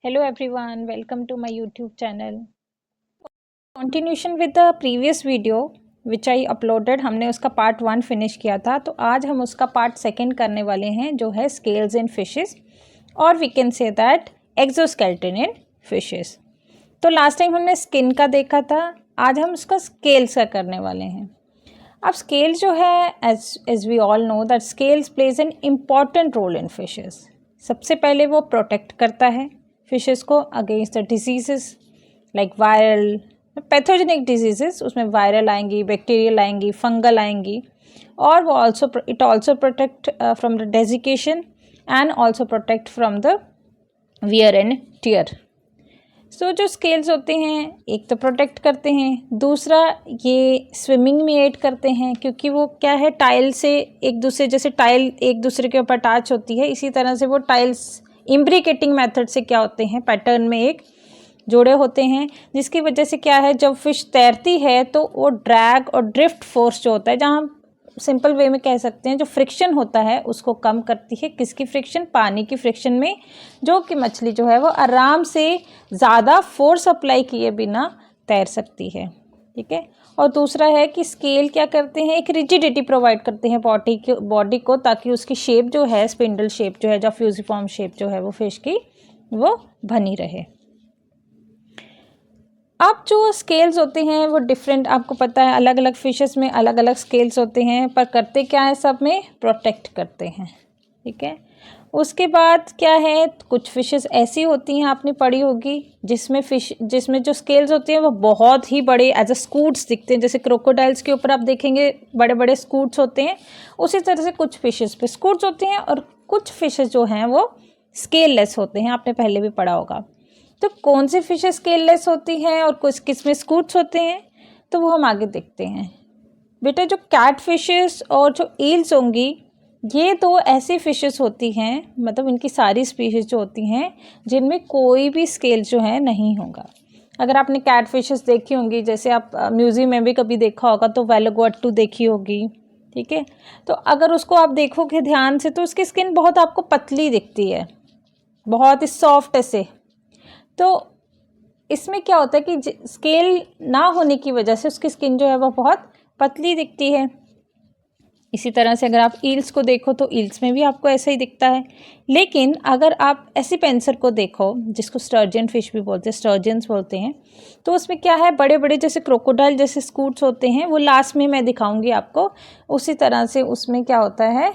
Hello everyone, welcome to my YouTube channel. Continuation with the previous video which I uploaded, हमने उसका part 1 finish किया था, तो आज हम उसका पार्ट 2 करने वाले हैं जो है स्केल्स इन फिशेस, और we can say that exoskeleton in fishes. तो लास्ट टाइम हमने स्किन का देखा था, आज हम उसका स्केल्स का करने वाले हैं। अब स्केल जो है as we all know that scales plays an important role in fishes. सबसे पहले वो प्रोटेक्ट करता है फिशेस को against the disease like viral pathogenic disease, उसमें वायरल आएंगी, बैक्टीरियल आएंगी, फंगल आएंगी, और वो it also protect from the desiccation and also protect from the wear and tear. So जो स्केल्स होते हैं एक तो प्रोटेक्ट करते हैं, दूसरा ये स्विमिंग में एड करते हैं, क्योंकि वो क्या है टाइल से एक दूसरे, जैसे टाइल एक दूसरे के ऊपर अटैच होती है, इसी तरह से वो टाइल्स इम्ब्रिकेटिंग मेथड से क्या होते हैं पैटर्न में एक जोड़े होते हैं, जिसकी वजह से क्या है जब फिश तैरती है तो वो ड्रैग और ड्रिफ्ट फोर्स जो होता है, जहाँ सिंपल वे में कह सकते हैं जो फ्रिक्शन होता है उसको कम करती है। किसकी फ्रिक्शन? पानी की फ्रिक्शन में, जो कि मछली जो है वो आराम से ज़्यादा फोर्स अप्लाई किए बिना तैर सकती है। ठीक है। और दूसरा है कि स्केल क्या करते हैं, एक रिजिडिटी प्रोवाइड करते हैं बॉडी को, ताकि उसकी शेप जो है स्पिंडल शेप जो है, जो फ्यूजिफॉर्म शेप जो है वो फिश की वो बनी रहे। अब जो स्केल्स होते हैं वो डिफरेंट, आपको पता है अलग अलग फिशेस में अलग अलग स्केल्स होते हैं, पर करते क्या है सब में प्रोटेक्ट करते हैं। ठीक है। उसके बाद क्या है, कुछ फिशेस ऐसी होती हैं आपने पढ़ी होगी जिसमें जो स्केल्स होते हैं वो बहुत ही बड़े एज अ स्कूट्स दिखते हैं, जैसे क्रोकोडाइल्स के ऊपर आप देखेंगे बड़े बड़े स्कूट्स होते हैं, उसी तरह से कुछ फिशेस पे स्कूट्स होते हैं, और कुछ फिशेस जो हैं वो स्केललेस होते हैं, आपने पहले भी पढ़ा होगा। तो कौन सी फिशेस स्केललेस होती हैं और कुछ किस में स्कूट्स होते हैं, तो वो हम आगे देखते हैं। बेटा जो कैट फिशेस और जो ईल्स होंगी, ये दो ऐसी फिशेस होती हैं, मतलब इनकी सारी स्पीशीज जो होती हैं जिनमें कोई भी स्केल जो है नहीं होगा। अगर आपने कैट फिशेस देखी होंगी, जैसे आप म्यूजियम में भी कभी देखा होगा, तो वेलोगोट्टू देखी होगी। ठीक है। तो अगर उसको आप देखोगे ध्यान से तो उसकी स्किन बहुत आपको पतली दिखती है, बहुत ही सॉफ्ट ऐसे। तो इसमें क्या होता है कि स्केल ना होने की वजह से उसकी स्किन जो है वो बहुत पतली दिखती है। इसी तरह से अगर आप ईल्स को देखो तो ईल्स में भी आपको ऐसा ही दिखता है। लेकिन अगर आप एसिपेंसर को देखो, जिसको स्टर्जन फिश भी बोलते हैं, स्टर्जन्स बोलते हैं, तो उसमें क्या है बड़े बड़े जैसे क्रोकोडाइल जैसे स्कूट्स होते हैं, वो लास्ट में मैं दिखाऊंगी आपको। उसी तरह से उसमें क्या होता है,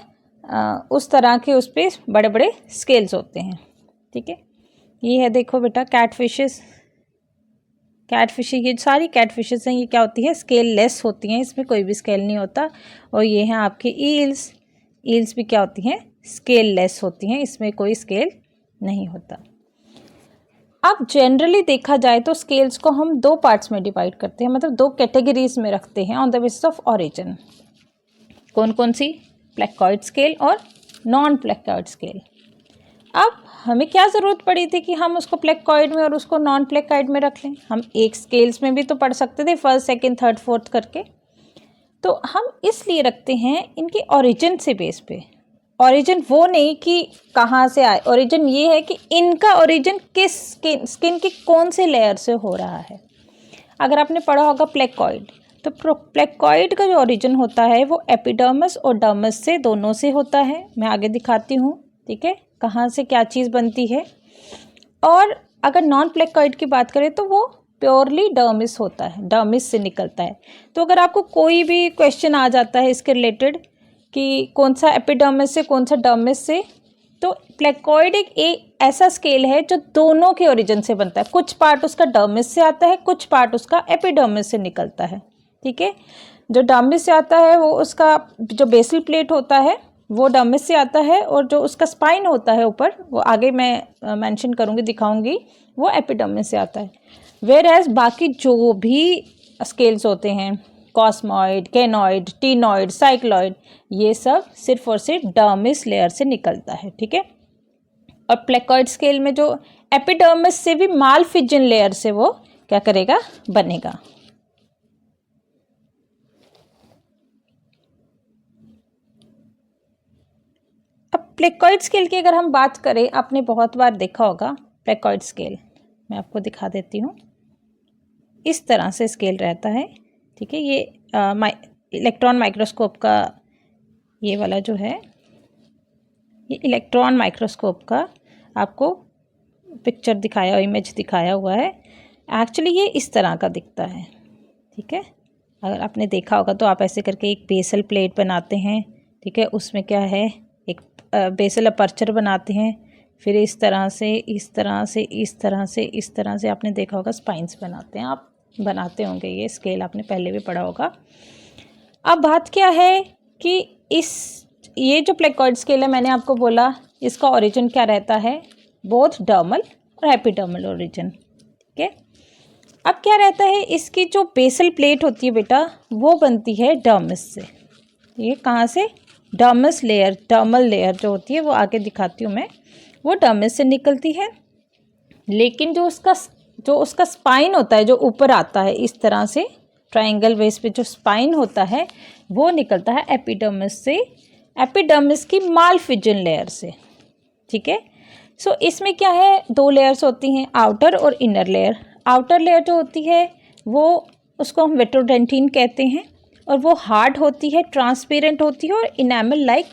उस तरह के उस पर बड़े बड़े स्केल्स होते हैं। ठीक है। ये है देखो बेटा कैट फिशेस ये सारी कैट फिशेस हैं, ये क्या होती है स्केल लेस होती हैं, इसमें कोई भी स्केल नहीं होता। और ये हैं आपके ईल्स भी क्या होती हैं स्केल लेस होती हैं, इसमें कोई स्केल नहीं होता। अब जनरली देखा जाए तो स्केल्स को हम दो पार्ट्स में डिवाइड करते हैं, मतलब दो कैटेगरीज में रखते हैं on the basis of origin. कौन कौन सी? प्लेकोइड स्केल और नॉन प्लेकोइड स्केल। अब हमें क्या ज़रूरत पड़ी थी कि हम उसको प्लेकोइड में और उसको नॉन प्लेकोइड में रख लें? हम एक स्केल्स में भी तो पढ़ सकते थे, फर्स्ट सेकंड थर्ड फोर्थ करके। तो हम इसलिए रखते हैं इनकी ओरिजिन से बेस पे। ओरिजिन वो नहीं कि कहाँ से आए, ओरिजिन ये है कि इनका ओरिजिन किस स्किन की कौन से लेयर से हो रहा है। अगर आपने पढ़ा होगा प्लेकोइड, तो प्लेकोइड का जो ओरिजिन होता है वो एपिडर्मिस और डर्मिस से, दोनों से होता है। मैं आगे दिखाती हूँ। ठीक है, कहाँ से क्या चीज़ बनती है। और अगर नॉन प्लेकोइड की बात करें तो वो प्योरली डर्मिस होता है, डर्मिस से निकलता है। तो अगर आपको कोई भी क्वेश्चन आ जाता है इसके रिलेटेड कि कौन सा एपिडर्मिस से कौन सा डर्मिस से, तो प्लेकोइड एक ऐसा स्केल है जो दोनों के ओरिजिन से बनता है। कुछ पार्ट उसका डर्मिस से आता है, कुछ पार्ट उसका एपिडर्मिस से निकलता है। ठीक है। जो डर्मिस से आता है वो उसका जो बेसल प्लेट होता है वो डर्मिस से आता है, और जो उसका स्पाइन होता है ऊपर, वो आगे मैं मेंशन करूँगी, दिखाऊंगी, वो एपिडर्मिस से आता है। वेयर एज बाकी जो भी स्केल्स होते हैं, कॉस्मॉइड, केनॉइड, टीनॉइड, साइक्लॉइड, ये सब सिर्फ और सिर्फ डर्मिस लेयर से निकलता है। ठीक है। और प्लेकोइड स्केल में जो एपिडर्मिस से भी मालफिजन लेयर से वो क्या करेगा, बनेगा। अब प्लेकोइड स्केल की अगर हम बात करें, आपने बहुत बार देखा होगा प्लेकॉइड स्केल मैं आपको दिखा देती हूँ। इस तरह से स्केल रहता है, ठीक है। ये इलेक्ट्रॉन माइक्रोस्कोप का ये वाला जो है, ये इलेक्ट्रॉन माइक्रोस्कोप का आपको पिक्चर दिखाया, इमेज दिखाया हुआ है। एक्चुअली ये इस तरह का दिखता है, ठीक है। अगर आपने देखा होगा तो आप ऐसे करके एक बेसल प्लेट बनाते हैं, ठीक है। उसमें क्या है, एक बेसल अपर्चर बनाते हैं, फिर इस तरह से इस तरह से इस तरह से इस तरह से आपने देखा होगा स्पाइंस बनाते हैं, आप बनाते होंगे। ये स्केल आपने पहले भी पढ़ा होगा। अब बात क्या है कि ये जो प्लेकॉइड स्केल है, मैंने आपको बोला इसका ओरिजिन क्या रहता है, बोथ डर्मल और एपिडर्मल ओरिजिन, ठीक है। अब क्या रहता है, इसकी जो बेसल प्लेट होती है बेटा, वो बनती है डर्मिस से। ये कहाँ से, डर्मिस लेयर, डर्मल लेयर जो होती है वो आगे दिखाती हूँ मैं, वो डर्मिस से निकलती है। लेकिन जो उसका स्पाइन होता है, जो ऊपर आता है इस तरह से ट्रायंगल बेस पे जो स्पाइन होता है, वो निकलता है एपिडर्मिस से, एपिडर्मिस की मालफिजन लेयर से, ठीक है। सो इसमें क्या है, 2 लेयर्स होती हैं, आउटर और इनर लेयर। आउटर लेयर जो होती है वो, उसको हम विट्रोडेंटिन कहते हैं, और वो हार्ड होती है, ट्रांसपेरेंट होती है और इनेमल लाइक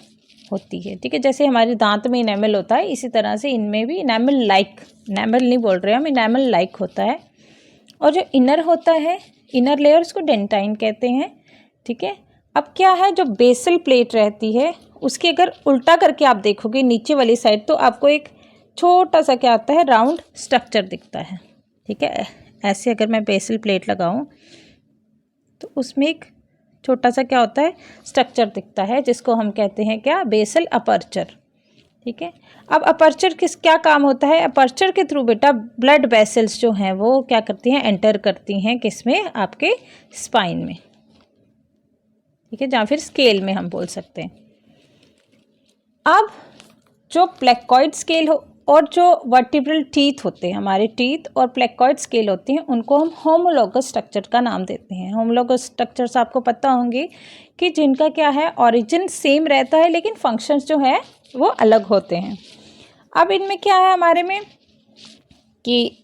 होती है, ठीक है। जैसे हमारे दांत में इनेमल होता है, इसी तरह से इनमें भी इनेमल लाइक, इनेमल नहीं बोल रहे हम, इनेमल लाइक होता है। और जो इनर होता है, इनर लेयर, उसको डेंटाइन कहते हैं, ठीक है। अब क्या है, जो बेसल प्लेट रहती है उसकी अगर उल्टा करके आप देखोगे नीचे वाली साइड, तो आपको एक छोटा सा क्या आता है, राउंड स्ट्रक्चर दिखता है, ठीक है। ऐसे अगर मैं बेसल प्लेट लगाऊं तो उसमें एक छोटा सा क्या होता है, स्ट्रक्चर दिखता है, जिसको हम कहते हैं क्या, बेसल अपर्चर, ठीक है। अब अपर्चर क्या काम होता है, अपर्चर के थ्रू बेटा ब्लड वेसल्स जो हैं वो क्या करती हैं, एंटर करती हैं किसमें, आपके स्पाइन में, ठीक है, या फिर स्केल में हम बोल सकते हैं। अब जो प्लेकॉइड स्केल हो और जो वर्टिब्रल टीथ होते हैं, हमारे टीथ और प्लेकॉइड स्केल होते हैं, उनको हम होमोलोगस स्ट्रक्चर का नाम देते हैं। होमोलोगस स्ट्रक्चर्स आपको पता होंगे कि जिनका क्या है, ओरिजिन सेम रहता है लेकिन फंक्शंस जो है वो अलग होते हैं। अब इनमें क्या है हमारे में, कि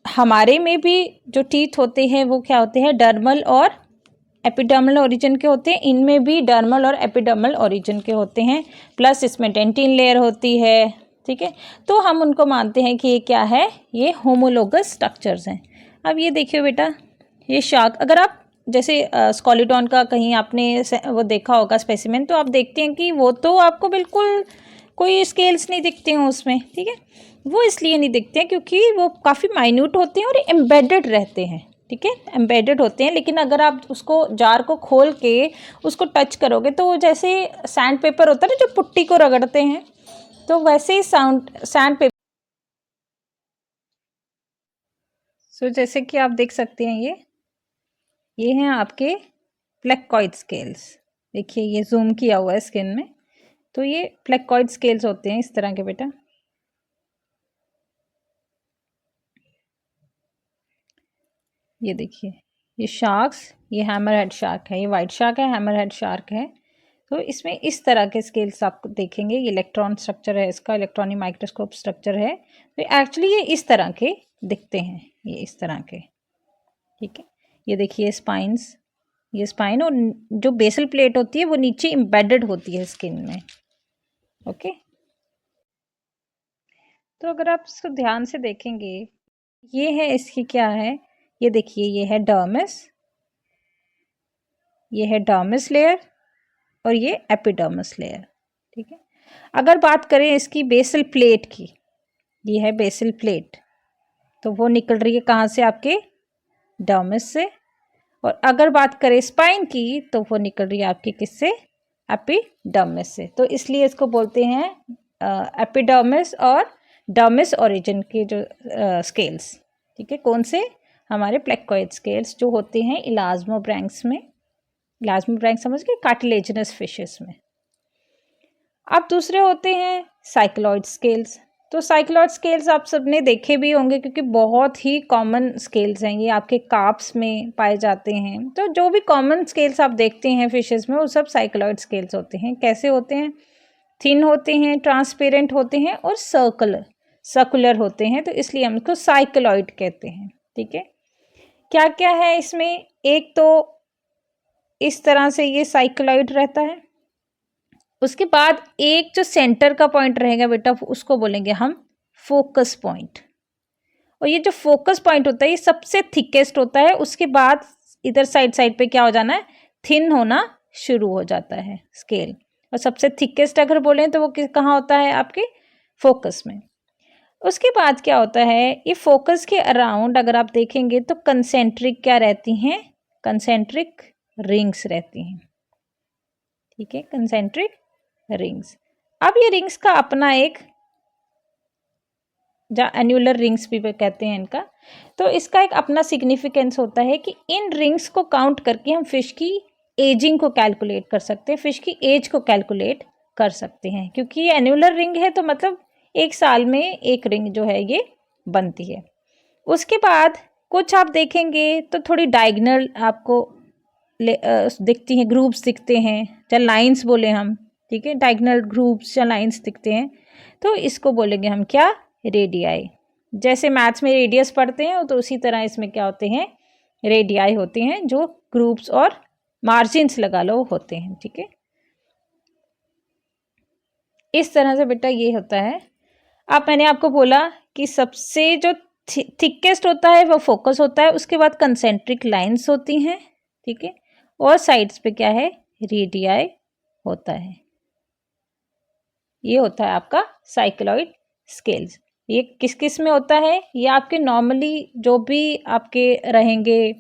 हमारे में भी जो टीथ होते हैं वो क्या होते हैं, डर्मल और एपिडर्मल ओरिजिन के होते हैं। इनमें भी डर्मल और एपिडर्मल ओरिजिन के होते हैं, प्लस इसमें डेंटिन लेयर होती है, ठीक है। तो हम उनको मानते हैं कि ये क्या है, ये होमोलोगस स्ट्रक्चर्स हैं। अब ये देखिए बेटा, ये शार्क, अगर आप जैसे स्कॉलिडॉन का कहीं आपने वो देखा होगा स्पेसिमेन, तो आप देखते हैं कि वो तो आपको बिल्कुल कोई स्केल्स नहीं दिखते हैं उसमें, ठीक है। वो इसलिए नहीं दिखते हैं क्योंकि वो काफ़ी माइन्यूट होते हैं और एम्बेडेड रहते हैं, ठीक है, एम्बेडेड होते हैं। लेकिन अगर आप उसको, जार को खोल के उसको टच करोगे तो वो जैसे सैंड पेपर होता है ना, जो पुट्टी को रगड़ते हैं, तो वैसे ही सैंड पेपर। सो जैसे कि आप देख सकते हैं, ये हैं आपके प्लेकॉइड स्केल्स। देखिए ये जूम किया हुआ है स्किन में, तो ये प्लेकॉइड स्केल्स होते हैं इस तरह के बेटा। ये देखिए, ये शार्क्स, ये हैमरहेड शार्क है, ये वाइट शार्क है, हैमरहेड शार्क है। तो इसमें इस तरह के स्केल्स आप देखेंगे, ये इलेक्ट्रॉन स्ट्रक्चर है, इसका इलेक्ट्रॉनिक माइक्रोस्कोप स्ट्रक्चर है। तो एक्चुअली ये इस तरह के दिखते हैं, ये इस तरह के, ठीक है। ये देखिए स्पाइंस, ये स्पाइन, और जो बेसल प्लेट होती है वो नीचे एम्बेडेड होती है स्किन में, ओके। तो अगर आप इसको ध्यान से देखेंगे, ये है इसकी क्या है, ये देखिए, ये है डर्मिस, ये है डर्मिस लेयर, और ये एपिडर्मिस लेयर, ठीक है। अगर बात करें इसकी बेसल प्लेट की, ये है बेसल प्लेट, तो वो निकल रही है कहाँ से, आपके डर्मिस से। और अगर बात करें स्पाइन की, तो वो निकल रही है आपकी किससे, एपिडर्मिस से। तो इसलिए इसको बोलते हैं एपिडर्मिस और डर्मिस ओरिजिन के जो स्केल्स, ठीक है। कौन से, हमारे प्लेकॉइड स्केल्स जो होते हैं इलास्मोब्रैंक्स में, इलास्मोब्रैंक्स समझ गए, कार्टिलेजिनस फिशेस में। अब दूसरे होते हैं साइक्लॉइड स्केल्स। तो साइक्लॉइड स्केल्स आप सबने देखे भी होंगे क्योंकि बहुत ही कॉमन स्केल्स हैं, ये आपके कार्प्स में पाए जाते हैं। तो जो भी कॉमन स्केल्स आप देखते हैं फिशेस में, वो सब साइक्लॉइड स्केल्स होते हैं। कैसे होते हैं, थिन होते हैं, ट्रांसपेरेंट होते हैं और सर्कुलर। सर्कुलर होते हैं, तो इसलिए हम इसको साइक्लॉइड कहते हैं। ठीक है, क्या क्या है इसमें, एक तो इस तरह से ये साइक्लॉइड रहता है। उसके बाद एक जो सेंटर का पॉइंट रहेगा बेटा, उसको बोलेंगे हम फोकस पॉइंट। और ये जो फोकस पॉइंट होता है ये सबसे थिकेस्ट होता है। उसके बाद इधर साइड साइड पे क्या हो जाना है, थिन होना शुरू हो जाता है स्केल। और सबसे थिकेस्ट अगर बोले तो वो कहाँ होता है, आपके फोकस में। उसके बाद क्या होता है, ये फोकस के अराउंड अगर आप देखेंगे तो कंसेंट्रिक क्या रहती हैं, कंसेंट्रिक रिंग्स रहती हैं। ठीक है, कंसेंट्रिक रिंग्स। अब ये रिंग्स का अपना एक एन्युलर रिंग्स भी कहते हैं इनका, तो इसका एक अपना सिग्निफिकेंस होता है कि इन रिंग्स को काउंट करके हम फिश की एजिंग को कैलकुलेट कर सकते हैं, फिश की एज को कैलकुलेट कर सकते हैं। क्योंकि ये एन्युलर रिंग है तो मतलब एक साल में एक रिंग जो है ये बनती है। उसके बाद कुछ आप देखेंगे तो थोड़ी डायगनल आपको दिखती हैं, ग्रुप्स दिखते हैं, या लाइंस बोले हम। ठीक है, डायगनल ग्रुप्स या लाइंस दिखते हैं, तो इसको बोलेंगे हम क्या, रेडियाई। जैसे मैथ्स में रेडियस पढ़ते हैं तो उसी तरह इसमें क्या होते हैं, रेडियाई होते हैं, जो ग्रुप्स और मार्जिन्स लगा लो होते हैं। ठीक है, इस तरह से बेटा ये होता है। अब मैंने आपको बोला कि सबसे जो थिकेस्ट होता है वो फोकस होता है, उसके बाद कंसेंट्रिक लाइंस होती हैं। ठीक है, और साइड्स पे क्या है, रेडियाई होता है। ये होता है आपका साइक्लॉइड स्केल्स। ये किस किस में होता है, ये आपके नॉर्मली जो भी आपके रहेंगे,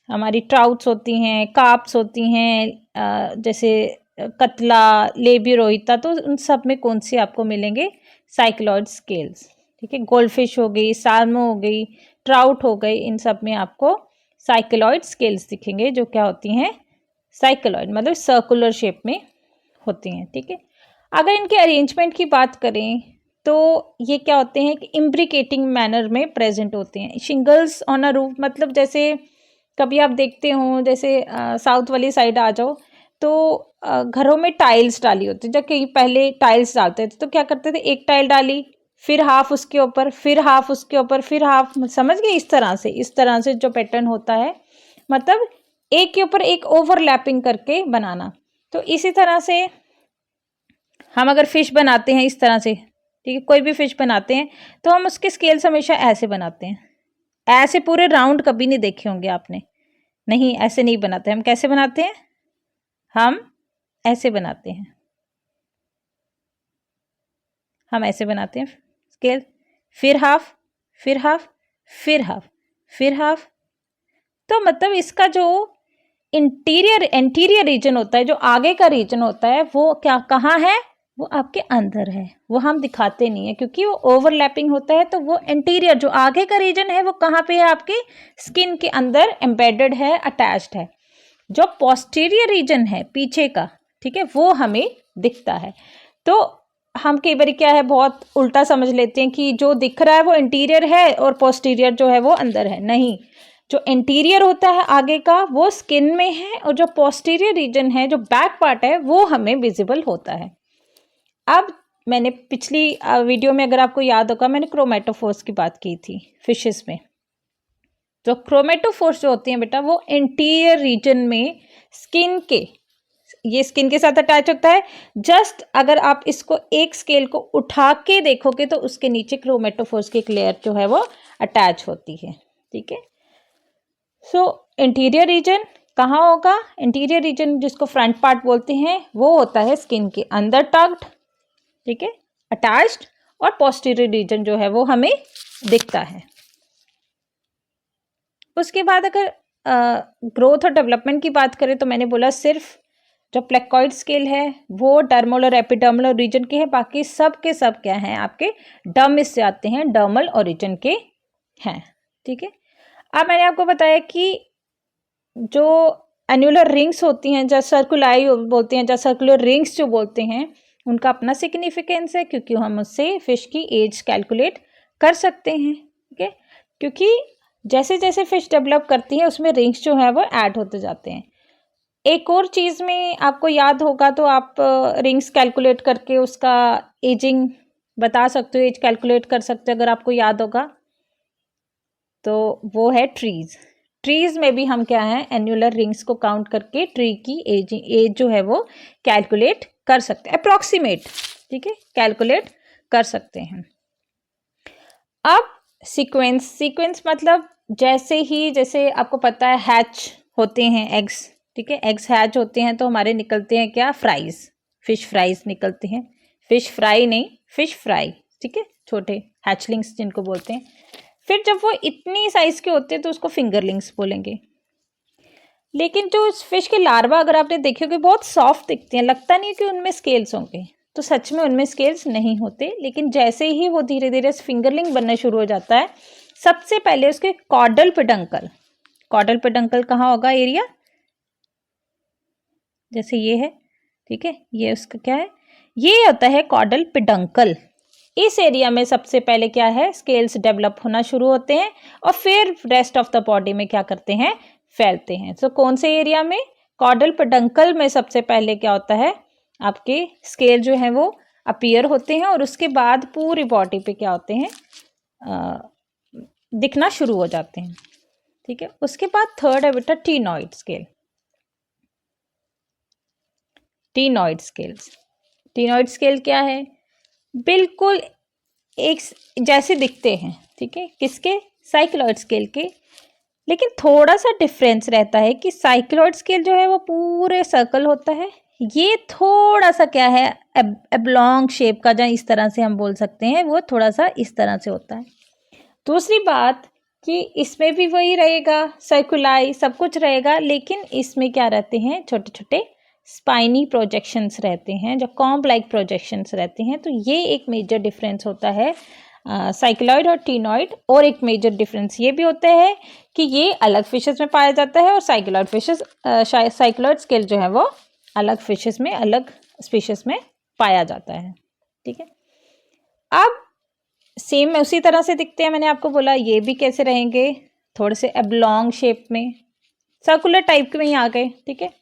हमारी ट्राउट्स होती हैं, कार्प्स होती हैं, जैसे कतला, लेबी, रोहिता, तो उन सब में कौन सी आपको मिलेंगे, साइक्लॉइड स्केल्स। ठीक है, गोल्डफिश हो गई, साल्मो हो गई, ट्राउट हो गई, इन सब में आपको साइक्लॉइड स्केल्स दिखेंगे, जो क्या होती हैं, साइक्लॉइड मतलब सर्कुलर शेप में होती हैं। ठीक है, अगर इनके अरेंजमेंट की बात करें तो ये क्या होते हैं कि इम्ब्रिकेटिंग मैनर में प्रेजेंट होते हैं। शिंगल्स ऑन अ रूफ, मतलब जैसे कभी आप देखते हो, जैसे साउथ वाली साइड आ जाओ तो घरों में टाइल्स डाली होती है। जब कहीं पहले टाइल्स डालते थे तो क्या करते थे, एक टाइल डाली, फिर हाफ उसके ऊपर, फिर हाफ उसके ऊपर, फिर हाफ, समझ गए, इस तरह से जो पैटर्न होता है, मतलब एक के ऊपर एक ओवरलैपिंग करके बनाना। तो इसी तरह से हम अगर फिश बनाते हैं इस तरह से, ठीक है, कोई भी फिश बनाते हैं तो हम उसके स्केल्स हमेशा ऐसे बनाते हैं। ऐसे पूरे राउंड कभी नहीं देखे होंगे आपने, नहीं ऐसे नहीं बनाते। हम कैसे बनाते हैं, हम ऐसे बनाते हैं, हम ऐसे बनाते हैं स्केल, फिर हाफ, फिर हाफ, फिर हाफ, फिर हाफ। तो मतलब इसका जो एंटीरियर रीजन होता है, जो आगे का रीजन होता है, वो क्या कहाँ है, वो आपके अंदर है। वो हम दिखाते नहीं है क्योंकि वो ओवरलैपिंग होता है। तो वो एंटीरियर जो आगे का रीजन है वो कहाँ पे है, आपके स्किन के अंदर एम्बेडेड है, अटैच्ड है। जो पोस्टीरियर रीजन है पीछे का, ठीक है, वो हमें दिखता है। तो हम कई बार क्या है, बहुत उल्टा समझ लेते हैं कि जो दिख रहा है वो इंटीरियर है और पोस्टीरियर जो है वो अंदर है। नहीं, जो इंटीरियर होता है आगे का वो स्किन में है, और जो पोस्टीरियर रीजन है, जो बैक पार्ट है, वो हमें विजिबल होता है। अब मैंने पिछली वीडियो में अगर आपको याद होगा, मैंने क्रोमेटोफोर्स की बात की थी फिशेस में। जो क्रोमेटोफोर्स जो होती हैं बेटा, वो इंटीरियर रीजन में स्किन के, ये स्किन के साथ अटैच होता है। जस्ट अगर आप इसको एक स्केल को उठा के देखोगे तो उसके नीचे क्रोमेटोफोर्स की एक लेयर जो है वो अटैच होती है। ठीक है, सो इंटीरियर रीजन कहाँ होगा, इंटीरियर रीजन जिसको फ्रंट पार्ट बोलते हैं वो होता है स्किन के अंदर टक्ड, ठीक है, अटैच्ड। और पोस्टीरियर रीजन जो है वो हमें दिखता है। उसके बाद अगर ग्रोथ और डेवलपमेंट की बात करें तो मैंने बोला सिर्फ जो प्लेकॉइड स्केल है वो डर्मल और एपिडर्मल ओरिजिन के हैं, बाकी सब के सब क्या हैं, आपके डर्मिस से आते हैं, डर्मल ओरिजिन के हैं। ठीक है, अब मैंने आपको बताया कि जो एन्युलर रिंग्स होती हैं, जो सर्कुलाई बोलते हैं, जो सर्कुलर रिंग्स जो बोलते हैं, उनका अपना सिग्निफिकेंस है क्योंकि हम उससे फिश की एज कैलकुलेट कर सकते हैं। ठीक है, क्योंकि जैसे जैसे फिश डेवलप करती है उसमें रिंग्स जो है वो ऐड होते जाते हैं। एक और चीज़ में आपको याद होगा तो आप रिंग्स कैलकुलेट करके उसका एजिंग बता सकते हो, एज कैलकुलेट कर सकते हो अगर आपको याद होगा, तो वो है ट्रीज। ट्रीज में भी हम क्या है, एन्युलर रिंग्स को काउंट करके ट्री की एज जो है वो कैलकुलेट कर सकते हैं, अप्रोक्सीमेट, ठीक है, कैलकुलेट कर सकते हैं। अब सीक्वेंस मतलब जैसे आपको पता है हैच होते हैं एग्स, ठीक है, एग्स हैच होते हैं तो हमारे निकलते हैं क्या, फ्राइज, फिश फ्राइज निकलते हैं, फिश फ्राई नहीं, फिश फ्राई, ठीक है, छोटे हैचलिंग्स जिनको बोलते हैं। फिर जब वो इतनी साइज के होते हैं तो उसको फिंगरलिंग्स बोलेंगे। लेकिन जो उस फिश के लार्वा अगर आपने देखे होंगे बहुत सॉफ्ट दिखते हैं, लगता नहीं है कि उनमें स्केल्स होंगे, तो सच में उनमें स्केल्स नहीं होते। लेकिन जैसे ही वो धीरे धीरे फिंगरलिंग बनना शुरू हो जाता है, सबसे पहले उसके कॉर्डल पेडंकल कहाँ होगा एरिया, जैसे ये है, ठीक है, ये उसका क्या है, ये होता है कॉर्डल पेडंकल। इस एरिया में सबसे पहले क्या है, स्केल्स डेवलप होना शुरू होते हैं और फिर रेस्ट ऑफ द बॉडी में क्या करते हैं, फैलते हैं। तो कौन से एरिया में, कॉर्डल पेडंकल में सबसे पहले क्या होता है, आपके स्केल जो है वो अपीयर होते हैं और उसके बाद पूरी बॉडी पे क्या होते हैं, दिखना शुरू हो जाते हैं, ठीक है। उसके बाद थर्ड है बेटा टीनॉइड स्केल। टीनॉइड स्केल क्या है, बिल्कुल एक जैसे दिखते हैं, ठीक है, किसके, साइक्लॉइड स्केल के। लेकिन थोड़ा सा डिफरेंस रहता है कि साइक्लॉइड स्केल जो है वो पूरे सर्कल होता है, ये थोड़ा सा क्या है, एब्लॉन्ग शेप का, जहाँ इस तरह से हम बोल सकते हैं, वो थोड़ा सा इस तरह से होता है। दूसरी बात कि इसमें भी वही रहेगा, सर्कुलाई सब कुछ रहेगा, लेकिन इसमें क्या रहते हैं, छोटे छोटे स्पाइनी प्रोजेक्शंस रहते हैं, जो कॉम्ब लाइक प्रोजेक्शंस रहते हैं। तो ये एक मेजर डिफरेंस होता है साइक्लॉइड और टीनॉइड। और एक मेजर डिफरेंस ये भी होता है कि ये अलग फिशेस में पाया जाता है और साइक्लॉइड स्केल जो है वो अलग फिशेस में, अलग स्पीशीज में पाया जाता है, ठीक है। अब सेम में उसी तरह से दिखते हैं, मैंने आपको बोला ये भी कैसे रहेंगे, थोड़े से एब्लॉन्ग शेप में, सर्कुलर टाइप के में ही आ गए, ठीक है।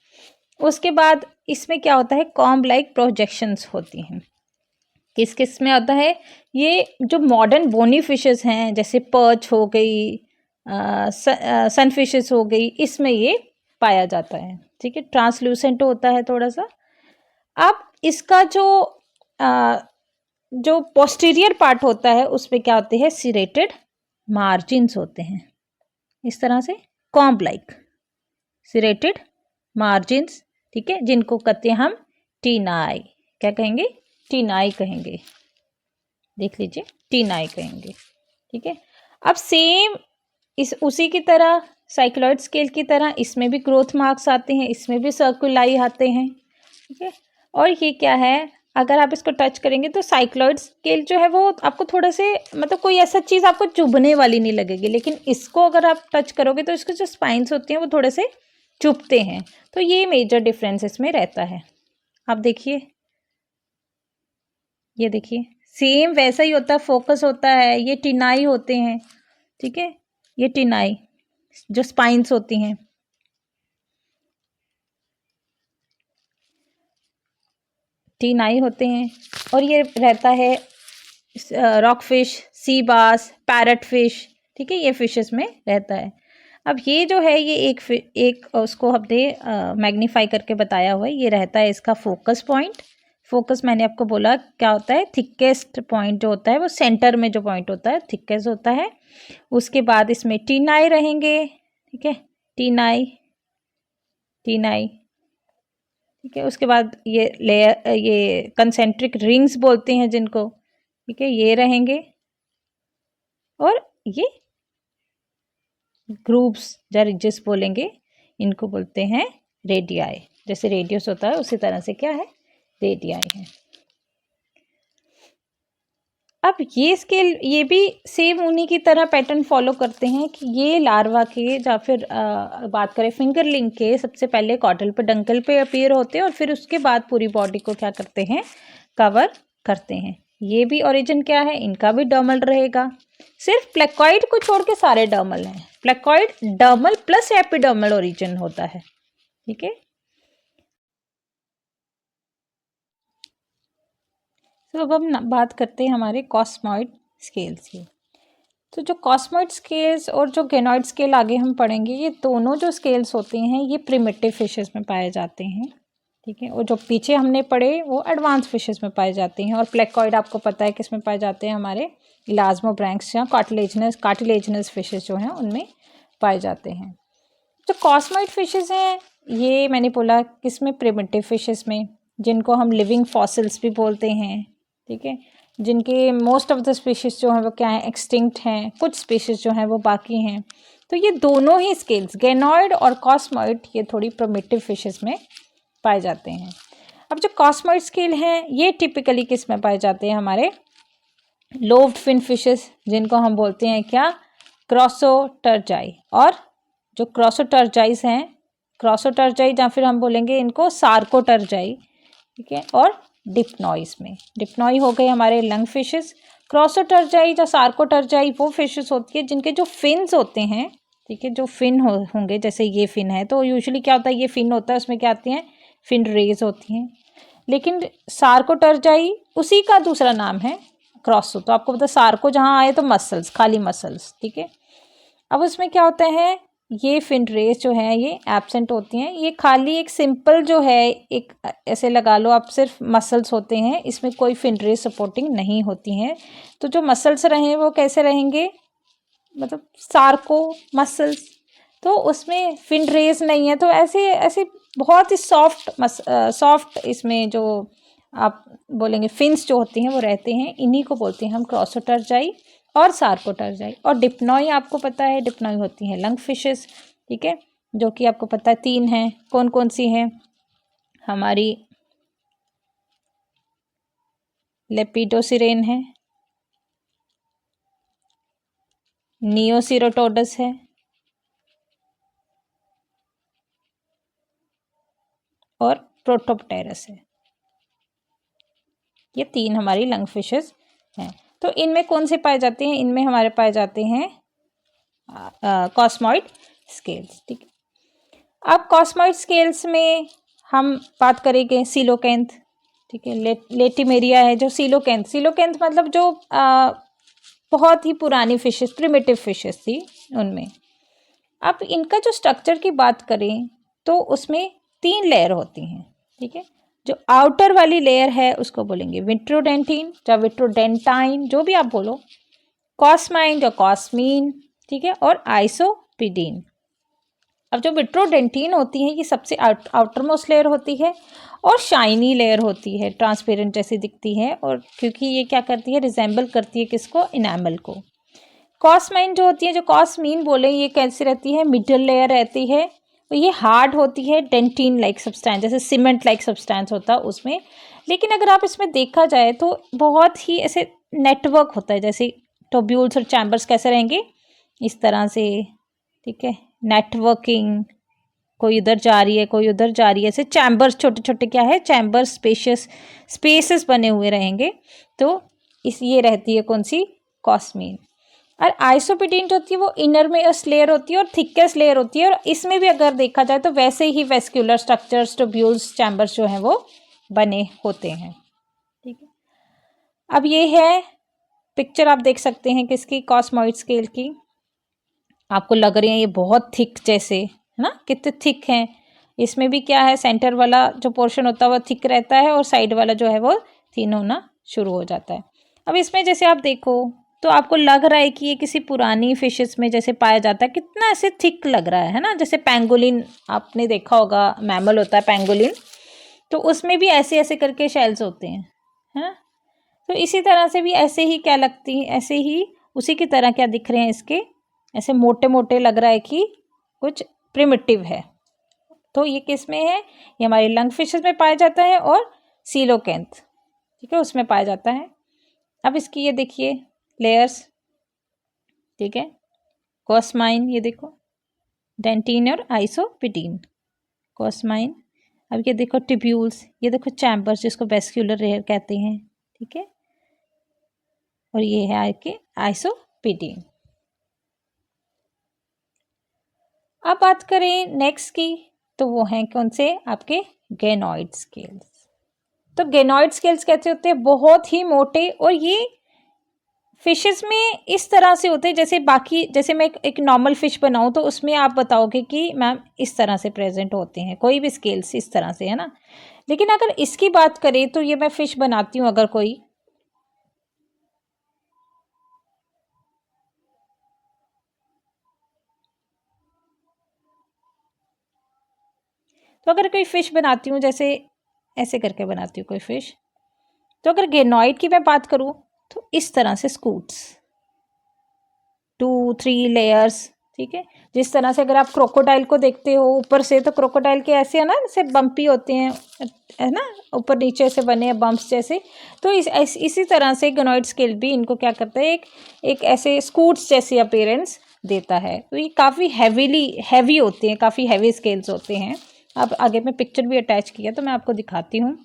उसके बाद इसमें क्या होता है, कॉम्ब लाइक प्रोजेक्शंस होती हैं। किस किस में आता है, ये जो मॉडर्न बोनी फिशेस हैं, जैसे पर्च हो गई, सनफिशेस हो गई, इसमें ये पाया जाता है, ठीक है। ट्रांसल्यूसेंट होता है थोड़ा सा। अब इसका जो पोस्टीरियर पार्ट होता है उसमें क्या होते हैं, सिरेटेड मार्जिन्स होते हैं, इस तरह से कॉम्ब लाइक सिरेटेड मार्जिन्स, ठीक है, जिनको कहते हैं हम टीनाई। क्या कहेंगे, टीनाई कहेंगे, देख लीजिए, टीनाई कहेंगे, ठीक है। अब सेम उसी की तरह साइक्लॉइड स्केल की तरह इसमें भी ग्रोथ मार्क्स आते हैं, इसमें भी सर्कुलाई आते हैं, ठीक है। और ये क्या है, अगर आप इसको टच करेंगे तो साइक्लॉइड स्केल जो है वो आपको थोड़ा से, मतलब कोई ऐसा चीज़ आपको चुभने वाली नहीं लगेगी, लेकिन इसको अगर आप टच करोगे तो इसके जो स्पाइन्स होती हैं वो थोड़े से चुभते हैं। तो ये मेजर डिफरेंस इसमें रहता है। आप देखिए, ये देखिए, सेम वैसा ही होता है, फोकस होता है, ये टिनाई होते हैं, ठीक है, ये टिनाई जो स्पाइन्स होती हैं, टिनाई होते हैं। और ये रहता है रॉक फिश, सी बास, पैरट फिश, ठीक है, ये फिशेस में रहता है। अब ये जो है, ये एक उसको हमने मैग्नीफाई करके बताया हुआ है, ये रहता है इसका फोकस पॉइंट। फोकस मैंने आपको बोला क्या होता है, थिकेस्ट पॉइंट जो होता है वो सेंटर में जो पॉइंट होता है थिकेस्ट होता है। उसके बाद इसमें टीनाई रहेंगे, ठीक है, टीनाई, ठीक है। उसके बाद ये लेयर, ये कंसेंट्रिक रिंग्स बोलते हैं जिनको, ठीक है, ये रहेंगे। और ये ग्रुप्स या रिजेस बोलेंगे, इनको बोलते हैं रेडियाई। जैसे रेडियस होता है उसी तरह से क्या है, रेडियाई है। अब ये स्केल ये भी सेम उन्हीं की तरह पैटर्न फॉलो करते हैं कि ये लार्वा के, या फिर बात करें फिंगरलिंग के, सबसे पहले कॉटल पे डंकल पे अपीयर होते हैं और फिर उसके बाद पूरी बॉडी को क्या करते हैं, कवर करते हैं। ये भी ओरिजिन क्या है, इनका भी डर्मल रहेगा, सिर्फ प्लेकॉइड को छोड़ के सारे डर्मल हैं। Placoid dermal plus epidermal origin होता है, ठीक है। तो अब हम बात करते हैं हमारे कॉस्मॉइड स्केल्स की। तो जो कॉस्मॉइड स्केल्स और जो गेनॉइड स्केल आगे हम पढ़ेंगे, ये दोनों जो स्केल्स होते हैं ये प्रिमिटिव फिशेस में पाए जाते हैं, ठीक है। और जो पीछे हमने पढ़े वो एडवांस फिशेस में पाए जाते हैं। और प्लेकोइड आपको पता है किस में पाए जाते हैं, हमारे इलास्मोब्रैंक्स या कार्टिलेजिनस फिशेस जो हैं उनमें पाए जाते हैं। जो कॉस्मॉइड फिशेस हैं ये मैंने बोला किस में, प्रिमिटिव फिशेस में, जिनको हम लिविंग फॉसिल्स भी बोलते हैं, ठीक है। जिनके मोस्ट ऑफ द स्पीशीज़ जो हैं वो क्या है, एक्सटिंक्ट हैं, कुछ स्पीशीज़ जो हैं वो बाकी हैं। तो ये दोनों ही स्केल्स गेनॉइड और कॉस्मॉइड ये थोड़ी प्रिमिटिव फिशेस में पाए जाते हैं। अब जो कॉस्मॉइड स्केल हैं ये टिपिकली किस में पाए जाते हैं, हमारे लोव्ड फिन फिशेस, जिनको हम बोलते हैं क्या, क्रॉसोटर्जाई। और जो क्रॉसोटर्जाइस हैं, क्रॉसोटर्जाई या फिर हम बोलेंगे इनको सार्कोटर्जाई, ठीक है। और डिप्नॉइस में, डिप्नॉई हो गए हमारे लंग फिशेस, क्रॉसोटर्जाई या सार्कोटर्जाई वो फिशेस होती है जिनके जो फिन्स होते हैं, ठीक है, जो फिन होंगे, जैसे ये फिन है तो यूजुअली क्या होता है, ये फिन होता है उसमें क्या आती हैं, फिन रेज होती हैं। लेकिन सार्कोटर्जाई उसी का दूसरा नाम है क्रॉसो। तो आपको पता है सार्को जहाँ आए तो मसल्स, खाली मसल्स, ठीक है। अब उसमें क्या होता है, ये फिन रेस जो है ये एब्सेंट होती हैं, ये खाली एक सिंपल जो है, एक ऐसे लगा लो आप, सिर्फ मसल्स होते हैं, इसमें कोई फिन रेस सपोर्टिंग नहीं होती हैं। तो जो मसल्स रहे वो कैसे रहेंगे, मतलब सार्को मसल्स, तो उसमें फिन रेस नहीं है। तो ऐसे ऐसे बहुत ही सॉफ्ट इसमें जो आप बोलेंगे फिन्स जो होती हैं वो रहते हैं, इन्हीं को बोलते हैं हम क्रॉसोटर्जाई और सार्कोटर्जाई। और डिप्नॉई आपको पता है, डिप्नॉई होती हैं लंग फिशेस, ठीक है, जो कि आपको पता है 3 हैं, कौन कौन सी हैं, हमारी लेपिडोसिरेन है, नियोसिरोटोडस है और प्रोटोप्टेरस है। ये 3 हमारी लंग फिशेस हैं। तो इनमें कौन से पाए जाते हैं, इनमें हमारे पाए जाते हैं कॉस्मॉइड स्केल्स, ठीक है। अब कॉस्मॉइड स्केल्स में हम बात करेंगे सीलोकेंथ, ठीक है। लेटिमेरिया है जो सीलोकेंथ, सीलोकेंथ मतलब जो बहुत ही पुरानी फिशेस, प्रिमिटिव फिशेस थी उनमें। अब इनका जो स्ट्रक्चर की बात करें तो उसमें 3 लेयर होती हैं, ठीक है। जो आउटर वाली लेयर है उसको बोलेंगे विट्रोडेंटिन या विट्रोडेंटाइन, जो भी आप बोलो, कॉस्माइन या कॉस्मीन, ठीक है, और आइसोपिडीन। अब जो विट्रोडेंटिन होती है ये सबसे आउटर मोस्ट लेयर होती है और शाइनी लेयर होती है, ट्रांसपेरेंट जैसी दिखती है, और क्योंकि ये क्या करती है, रिजेंबल करती है किसको, इनामल को। कॉस्माइन जो होती है, जो कॉस्मीन बोले, ये कैसी रहती है, मिडल लेयर रहती है, तो ये हार्ड होती है, डेंटिन लाइक सब्सटेंस, जैसे सीमेंट लाइक सब्सटेंस होता है उसमें। लेकिन अगर आप इसमें देखा जाए तो बहुत ही ऐसे नेटवर्क होता है, जैसे ट्यूब्यूल्स और चैम्बर्स कैसे रहेंगे, इस तरह से, ठीक है, नेटवर्किंग, कोई उधर जा रही है कोई उधर जा रही है, ऐसे चैम्बर्स, छोटे छोटे क्या है, चैम्बर स्पेसेस बने हुए रहेंगे। तो ये रहती है कौन सी, कॉस्मीन। और आइसोपिडीन जो होती है वो इनर में लेयर होती है और थिकेस्ट लेयर होती है, और इसमें भी अगर देखा जाए तो वैसे ही वेस्क्यूलर स्ट्रक्चर्स, ट्यूब्यूल्स, चैम्बर्स जो हैं वो बने होते हैं, ठीक है। अब ये है पिक्चर, आप देख सकते हैं किसकी, कॉस्मॉइड स्केल की। आपको लग रही है ये बहुत थिक जैसे, है ना, कितने थिक हैं। इसमें भी क्या है, सेंटर वाला जो पोर्शन होता है वो थिक रहता है और साइड वाला जो है वो थिन होना शुरू हो जाता है। अब इसमें जैसे आप देखो तो आपको लग रहा है कि ये किसी पुरानी फिशेस में जैसे पाया जाता है, कितना ऐसे थिक लग रहा है ना, जैसे पैंगोलिन आपने देखा होगा, मैमल होता है पैंगोलिन, तो उसमें भी ऐसे ऐसे करके शेल्स होते हैं, है ना। तो इसी तरह से भी ऐसे ही क्या लगती है, ऐसे ही उसी की तरह क्या दिख रहे हैं इसके, ऐसे मोटे मोटे लग रहा है कि कुछ प्रिमिटिव है। तो ये किस में है, ये हमारे लंग फिशेस में पाया जाता है और सीलोकेंथ, ठीक है, उसमें पाया जाता है। अब इसकी ये देखिए लेयर्स, ठीक है, कॉस्माइन, ये देखो डेंटिन और आइसोपिडीन, कॉस्माइन। अब ये देखो ट्यूब्यूल्स, ये देखो चैम्बर्स जिसको वेस्क्यूलर लेयर कहते हैं, ठीक है, और ये है आपके आइसोपिडीन। अब बात करें नेक्स्ट की, तो वो हैं कौन से, आपके गेनॉइड स्केल्स। तो गेनोइड स्केल्स कैसे होते हैं, बहुत ही मोटे, और ये फिशेस में इस तरह से होते हैं जैसे बाकी, जैसे मैं एक नॉर्मल फिश बनाऊं तो उसमें आप बताओगे कि मैम इस तरह से प्रेजेंट होते हैं, कोई भी स्केल्स इस तरह से, है ना। लेकिन अगर इसकी बात करें तो ये मैं फिश बनाती हूँ अगर कोई, तो अगर कोई फिश बनाती हूँ जैसे ऐसे करके बनाती हूँ कोई फिश, तो अगर गेनोइड की मैं बात करूँ तो इस तरह से स्कूट्स, 2-3 लेयर्स, ठीक है। जिस तरह से अगर आप क्रोकोडाइल को देखते हो ऊपर से, तो क्रोकोडाइल के ऐसे है ना, जैसे बम्पी होते हैं, है ना, ऊपर नीचे से बने हैं बम्प्स जैसे। तो इसी तरह से गेनोइड स्केल भी इनको क्या करता है, एक ऐसे स्कूट्स जैसी अपीयरेंस देता है। तो ये काफ़ी हैवी होते हैं, काफ़ी हैवी स्केल्स होते हैं। अब आगे मैं पिक्चर भी अटैच किया तो मैं आपको दिखाती हूँ।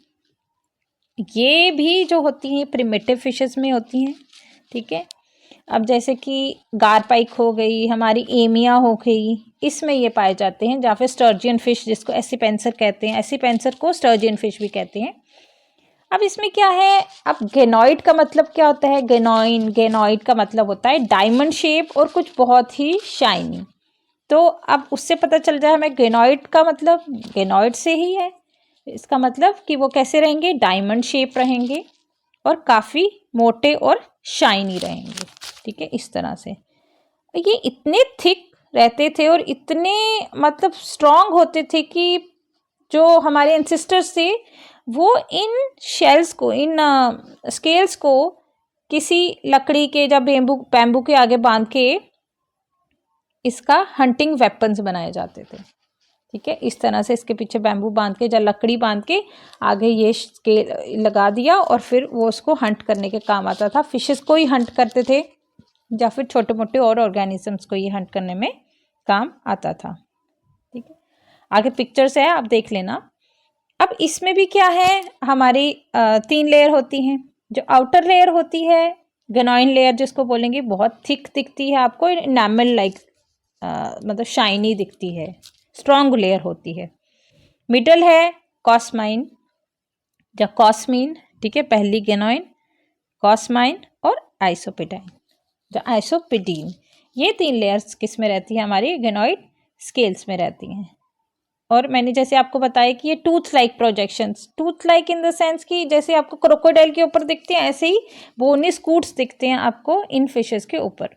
ये भी जो होती हैं प्रिमिटिव फिशेस में होती हैं, ठीक है। अब जैसे कि गारपाइक हो गई, हमारी एमिया हो गई, इसमें ये पाए जाते हैं, या फिर स्टर्जियन फिश जिसको एसिपेंसर कहते हैं, एसिपेंसर को स्टर्जियन फिश भी कहते हैं। अब इसमें क्या है, अब गेनोइड का मतलब क्या होता है, गेनोइड का मतलब होता है डायमंड शेप और कुछ बहुत ही शाइनी। तो अब उससे पता चल जाए हमें गेनोइड का मतलब गेनोइड से ही है, इसका मतलब कि वो कैसे रहेंगे, डायमंड शेप रहेंगे और काफ़ी मोटे और शाइनी रहेंगे, ठीक है, इस तरह से। ये इतने थिक रहते थे और इतने मतलब स्ट्रॉन्ग होते थे कि जो हमारे एंसेस्टर्स थे वो इन शेल्स को, इन स्केल्स को किसी लकड़ी के या बैम्बू के आगे बांध के इसका हंटिंग वेपन्स बनाए जाते थे, ठीक है। इस तरह से इसके पीछे बैम्बू बांध के या लकड़ी बांध के आगे ये स्केल लगा दिया और फिर वो उसको हंट करने के काम आता था। फिशेस को ही हंट करते थे या फिर छोटे मोटे और ऑर्गेनिजम्स को ये हंट करने में काम आता था, ठीक है। आगे पिक्चर्स है, आप देख लेना। अब इसमें भी क्या है, हमारी 3 लेयर होती हैं। जो आउटर लेयर होती है गेनोइन लेयर जिसको बोलेंगे, बहुत थिक दिखती है आपको, इनामल लाइक मतलब शाइनी दिखती है, स्ट्रॉन्ग लेयर होती है। मिडल है कॉस्माइन या कॉस्मीन, ठीक है, पहली गेनोइन, कॉस्माइन और आइसोपिडाइन या आइसोपिडीन। ये 3 लेयर्स किस में रहती है, हमारी गेनोइड स्केल्स में रहती हैं। और मैंने जैसे आपको बताया कि ये tooth like projections, tooth like in the sense कि जैसे आपको क्रोकोडाइल के ऊपर दिखते हैं ऐसे ही बोनी स्कूट्स दिखते हैं आपको इन फिशेस के ऊपर।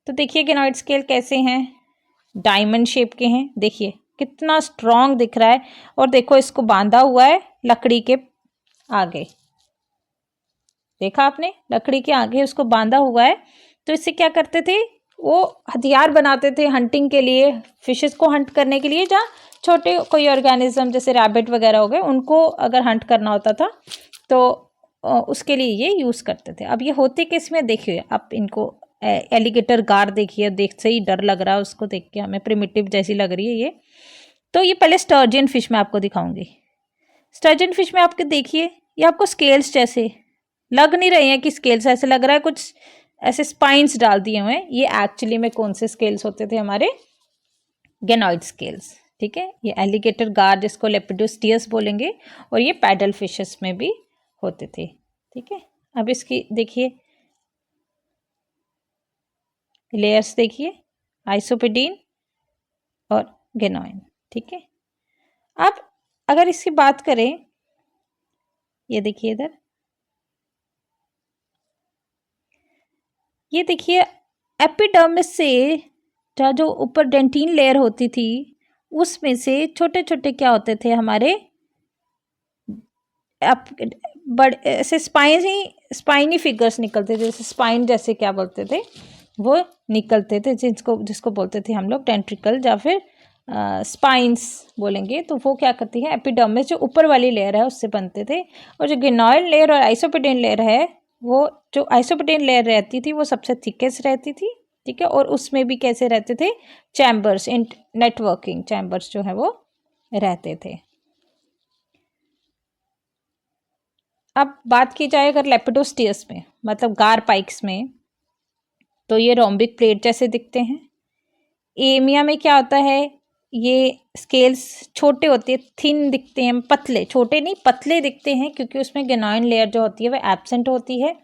तो देखिए गेनोइड स्केल कैसे हैं, डायमंड शेप के हैं, देखिए कितना स्ट्रॉन्ग दिख रहा है। और देखो इसको बांधा हुआ है लकड़ी के आगे, देखा आपने, लकड़ी के आगे उसको बांधा हुआ है। तो इससे क्या करते थे, वो हथियार बनाते थे हंटिंग के लिए, फिशेस को हंट करने के लिए, जहाँ छोटे कोई ऑर्गेनिज्म जैसे रैबिट वगैरह हो गए उनको अगर हंट करना होता था तो उसके लिए ये यूज़ करते थे। अब ये होते किस में, देखिए आप इनको एलिगेटर गार देखिए, देख से ही डर लग रहा है उसको देख के, हमें प्रिमिटिव जैसी लग रही है ये। तो ये पहले स्टर्जियन फिश में आपको दिखाऊंगी। स्टर्जियन फिश में आपके देखिए ये आपको स्केल्स जैसे लग नहीं रहे हैं कि स्केल्स, ऐसे लग रहा है कुछ ऐसे स्पाइन्स डाल दिए हुए हैं। ये एक्चुअली में कौन से स्केल्स होते थे, हमारे गेनोइड स्केल्स, ठीक है। ये एलिगेटर गार जिसको लेपिडोस्टियस बोलेंगे, और ये पैडल फिशेस में भी होते थे, ठीक है। अब इसकी देखिए लेयर्स, देखिए आइसोपिडीन और गेनोइन, ठीक है। अब अगर इसकी बात करें, ये देखिए इधर, ये देखिए एपिडर्मिस से जो ऊपर डेंटिन लेयर होती थी उसमें से छोटे छोटे क्या होते थे हमारे बड़े ऐसे स्पाइनी फिगर्स निकलते थे, जैसे स्पाइन जैसे क्या बोलते थे वो निकलते थे, जिसको बोलते थे हम लोग टेंट्रिकल या फिर स्पाइंस बोलेंगे। तो वो क्या करती है, एपिडर्मिस जो ऊपर वाली लेयर है उससे बनते थे। और जो गेनोइड लेयर और आइसोपिडेन लेयर है, वो जो आइसोपिडेन लेयर रहती थी वो सबसे थिकेस्ट रहती थी, ठीक है। और उसमें भी कैसे रहते थे, चैम्बर्स, इन नेटवर्किंग चैम्बर्स जो है वो रहते थे। अब बात की जाए अगर लेपिडोस्टियस में, मतलब गार पाइक्स में, तो ये रोम्बिक प्लेट जैसे दिखते हैं। एमिया में क्या होता है, ये स्केल्स छोटे होते हैं, थिन दिखते हैं, पतले, छोटे नहीं पतले दिखते हैं, क्योंकि उसमें गेनोइन लेयर जो होती है वह एब्सेंट होती है।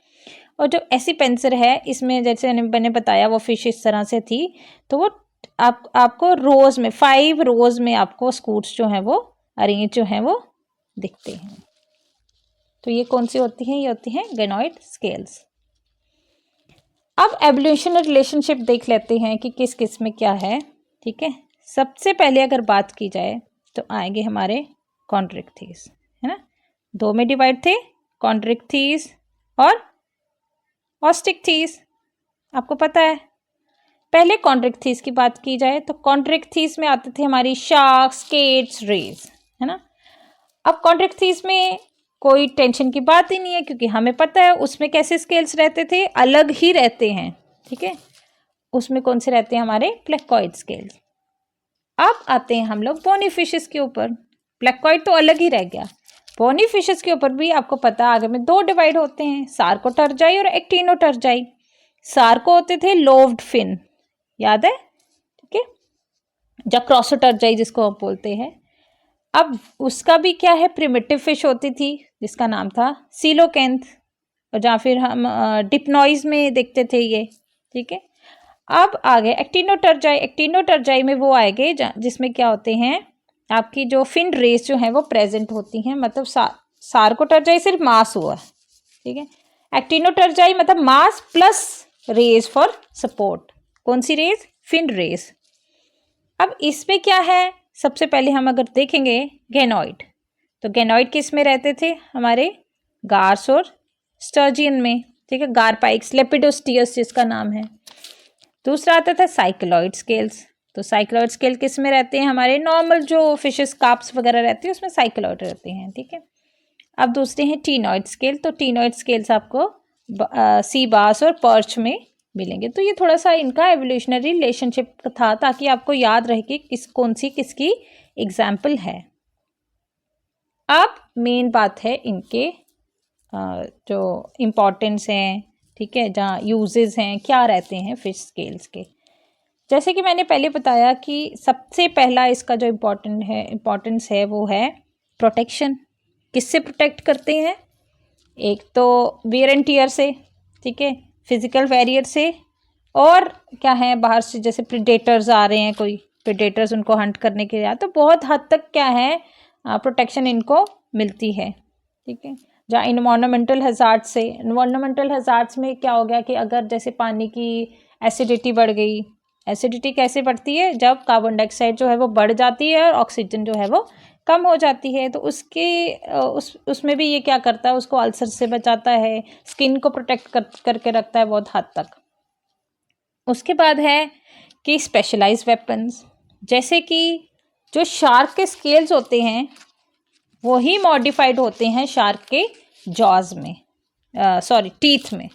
और जो एसिपेंसर है इसमें जैसे मैंने बताया वो फिश इस तरह से थी, तो वो आपको रोज में 5 रोज में आपको स्कूट्स जो हैं वो अरेंज जो हैं वो दिखते हैं। तो ये कौन सी होती हैं? ये होती हैं गेनोइड स्केल्स। अब एवोल्यूशनल रिलेशनशिप देख लेते हैं कि किस किस में क्या है। ठीक है, सबसे पहले अगर बात की जाए तो आएंगे हमारे कॉन्ड्रिक्थीज, है ना। 2 में डिवाइड थे, कॉन्ड्रिक्थीज और ऑस्टिक्थीज, आपको पता है। पहले कॉन्ड्रिक्थीज की बात की जाए तो कॉन्ड्रिक्थीज में आते थे हमारी शार्क्स, स्केट्स, रेज, है ना। अब कॉन्ड्रिक्थीज में कोई टेंशन की बात ही नहीं है, क्योंकि हमें पता है उसमें कैसे स्केल्स रहते थे, अलग ही रहते हैं। ठीक है, उसमें कौन से रहते हैं? हमारे प्लेकोइड स्केल्स। अब आते हैं हम लोग बोनी फिशेस के ऊपर। प्लेकोइड तो अलग ही रह गया, बोनी फिशेस के ऊपर भी आपको पता आगे में 2 डिवाइड होते हैं, सार्कोटर्जाई और एक्टिनोटर्जाई। सार्को होते थे लोव्ड फिन, याद है, ठीक है, या क्रॉसोटर्जाई जिसको हम बोलते हैं। अब उसका भी क्या है, प्रिमिटिव फिश होती थी जिसका नाम था सीलोकेंथ, और जहाँ फिर हम डिप्नॉइज में देखते थे ये। ठीक है, अब आ गए एक्टिनोटर्जाई। एक्टिनोटर्जाई में वो आएंगे जिसमें क्या होते हैं, आपकी जो फिन रेस जो है वो प्रेजेंट होती हैं, मतलब सार्कोटर्जाई सिर्फ मास हुआ, ठीक है। एक्टिनोटर्जाई मतलब mass plus rays for support. कौन सी रेस? Fin race. अब इसमें क्या है, सबसे पहले हम अगर देखेंगे गेनोइड, तो गेनोइड किस में रहते थे? हमारे गार्स और स्टर्जियन में, ठीक है, गारपाइक्स, लेपिडोस्टियस जिसका नाम है। दूसरा आता था साइक्लोइड स्केल्स, तो साइक्लोइड स्केल किस में रहते हैं? हमारे नॉर्मल जो फिशेस, कार्प्स वगैरह रहती है उसमें साइक्लोइड रहते हैं, ठीक है। अब दूसरे हैं टीनॉइड स्केल, तो टीनॉइड स्केल्स आपको सी बास और पर्च में मिलेंगे। तो ये थोड़ा सा इनका एवोल्यूशनरी रिलेशनशिप था, ताकि आपको याद रहे कि कौन सी किसकी एग्जाम्पल है। अब मेन बात है इनके जो इम्पोर्टेंस हैं, ठीक है, जहाँ यूजेस हैं, क्या रहते हैं फिश स्केल्स के। जैसे कि मैंने पहले बताया कि सबसे पहला इसका जो इम्पोर्टेंस है वो है प्रोटेक्शन। किससे प्रोटेक्ट करते हैं? एक तो वियर एंड टियर से, ठीक है, फिजिकल बैरियर से, और क्या है बाहर से जैसे प्रेडेटर्स आ रहे हैं, कोई प्रेडेटर्स उनको हंट करने के लिए, तो बहुत हद तक क्या है प्रोटेक्शन इनको मिलती है, ठीक है। जहाँ इन्वायरमेंटल हज़ार्ड से, इन्वायरमेंटल हज़ार्ड्स में क्या हो गया कि अगर जैसे पानी की एसिडिटी बढ़ गई, एसिडिटी कैसे बढ़ती है? जब कार्बन डाइऑक्साइड जो है वो बढ़ जाती है और ऑक्सीजन जो है वो कम हो जाती है, तो उसमें भी ये क्या करता है, उसको अल्सर से बचाता है, स्किन को प्रोटेक्ट करके रखता है बहुत हद तक। उसके बाद है कि स्पेशलाइज वेपन्स, जैसे कि जो शार्क के स्केल्स होते हैं वो ही मॉडिफाइड होते हैं शार्क के जॉज में, टीथ में,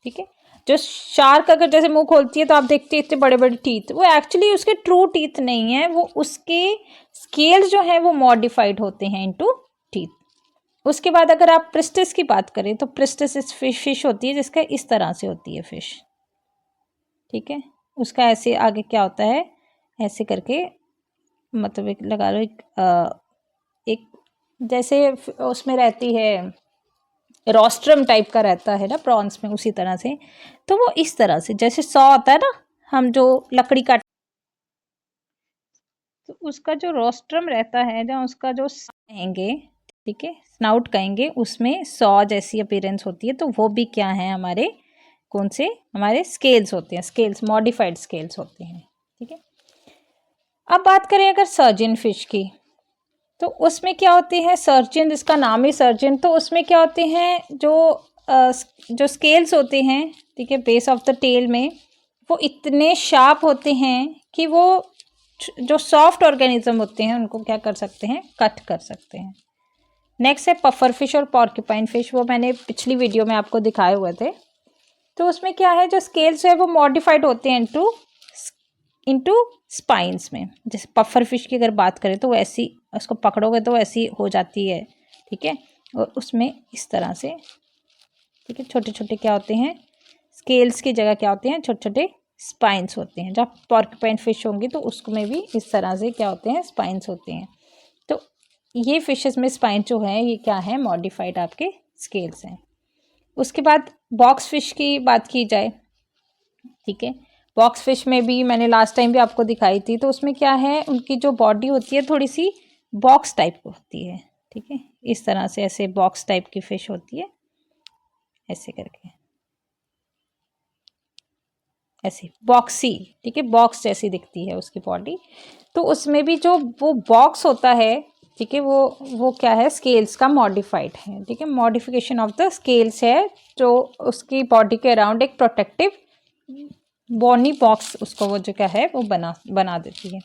ठीक है। जो शार्क अगर जैसे मुंह खोलती है तो आप देखते हैं इतने बड़े बड़े टीथ, वो एक्चुअली उसके ट्रू टीथ नहीं है, वो उसके स्केल्स जो हैं वो मॉडिफाइड होते हैं इनटू टीथ। उसके बाद अगर आप प्रिस्टिस की बात करें तो प्रिस्टिस इस फिश होती है जिसका इस तरह से होती है फिश, ठीक है। उसका ऐसे आगे क्या होता है, ऐसे करके, मतलब एक लगा लो एक जैसे उसमें रहती है रोस्ट्रम टाइप का रहता है ना प्रॉन्स में, उसी तरह से। तो वो इस तरह से जैसे सॉ होता है ना, हम जो लकड़ी काट, तो उसका जो रोस्ट्रम रहता है, जहाँ उसका जो कहेंगे, ठीक है, स्नाउट कहेंगे, उसमें सॉ जैसी अपीयरेंस होती है। तो वो भी क्या है, हमारे कौन से, हमारे स्केल्स होते हैं, स्केल्स मॉडिफाइड स्केल्स होते हैं, ठीक है। अब बात करें अगर सर्जियन फिश की, तो उसमें क्या होते हैं, सर्जियन जिसका नाम ही सर्जियन, तो उसमें क्या होते हैं, जो स्केल्स होते हैं, ठीक है, बेस ऑफ द टेल में, वो इतने शार्प होते हैं कि वो जो सॉफ्ट ऑर्गेनिज्म होते हैं उनको क्या कर सकते हैं, कट कर सकते हैं। नेक्स्ट है पफर फिश और पॉर्क्यूपाइन फिश, वो मैंने पिछली वीडियो में आपको दिखाए हुए थे। तो उसमें क्या है, जो स्केल्स है वो मॉडिफाइड होते हैं इनटू स्पाइंस में। जैसे पफर फिश की अगर बात करें तो वो ऐसी, उसको पकड़ोगे तो ऐसी हो जाती है, ठीक है, और उसमें इस तरह से, ठीक है, छोटे छोटे क्या होते हैं, स्केल्स की जगह क्या होते हैं, छोटे छोटे स्पाइंस होते हैं। जब पोर्क्यूपाइन फिश होंगी तो उसमें भी इस तरह से क्या होते हैं, स्पाइंस होते हैं। तो ये फिशेस में स्पाइन जो है ये क्या है, मॉडिफाइड आपके स्केल्स हैं। उसके बाद बॉक्स फिश की बात की जाए, ठीक है, बॉक्स फिश में भी मैंने लास्ट टाइम भी आपको दिखाई थी। तो उसमें क्या है, उनकी जो बॉडी होती है थोड़ी सी बॉक्स टाइप की होती है, ठीक है, इस तरह से ऐसे बॉक्स टाइप की फिश होती है, ऐसे करके ऐसे बॉक्सी, ठीक है, बॉक्स जैसी दिखती है उसकी बॉडी। तो उसमें भी जो वो बॉक्स होता है, ठीक है, वो क्या है, स्केल्स का मॉडिफाइड है, ठीक है, मॉडिफिकेशन ऑफ द स्केल्स है, जो उसकी बॉडी के अराउंड एक प्रोटेक्टिव बॉनी बॉक्स उसको वो जो क्या है वो बना देती है।